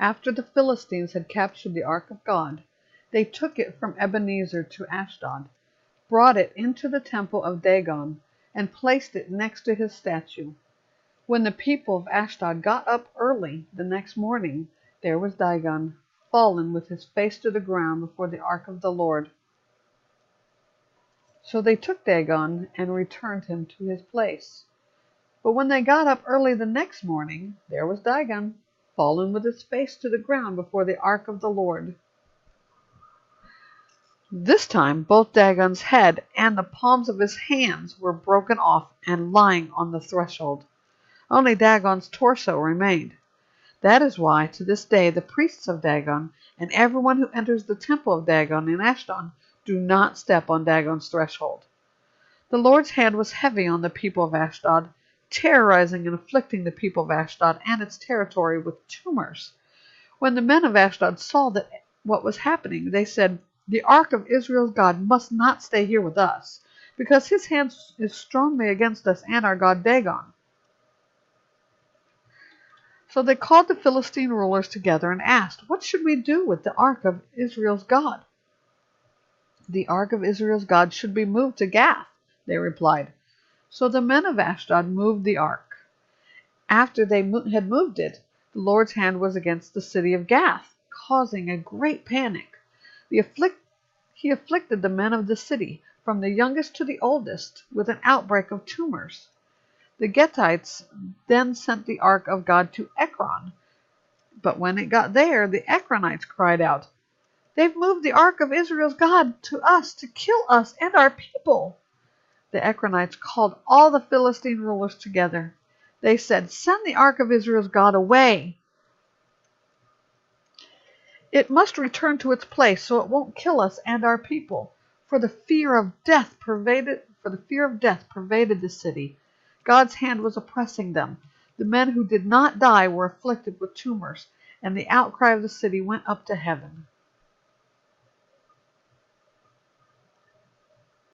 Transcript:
After the Philistines had captured the ark of God, they took it from Ebenezer to Ashdod, brought it into the temple of Dagon, and placed it next to his statue. When the people of Ashdod got up early the next morning, there was Dagon, fallen with his face to the ground before the ark of the Lord. So they took Dagon and returned him to his place. But when they got up early the next morning, there was Dagon, fallen with his face to the ground before the ark of the Lord. This time both Dagon's head and the palms of his hands were broken off and lying on the threshold. Only Dagon's torso remained. That is why, to this day, the priests of Dagon and everyone who enters the temple of Dagon in Ashdod do not step on Dagon's threshold. The Lord's hand was heavy on the people of Ashdod, terrorizing and afflicting the people of Ashdod and its territory with tumors. When the men of Ashdod saw what was happening, they said, "The ark of Israel's God must not stay here with us, because his hand is strongly against us and our god Dagon." So they called the Philistine rulers together and asked, "What should we do with the ark of Israel's God?" "The ark of Israel's God should be moved to Gath," they replied. So the men of Ashdod moved the ark. After they had moved it, the Lord's hand was against the city of Gath, causing a great panic. He afflicted the men of the city, from the youngest to the oldest, with an outbreak of tumors. The Gettites then sent the ark of God to Ekron. But when it got there, the Ekronites cried out, "They've moved the ark of Israel's God to us to kill us and our people." The Ekronites called all the Philistine rulers together. They said, "Send the ark of Israel's God away. It must return to its place so it won't kill us and our people." For the fear of death pervaded the city. God's hand was oppressing them. The men who did not die were afflicted with tumors, and the outcry of the city went up to heaven.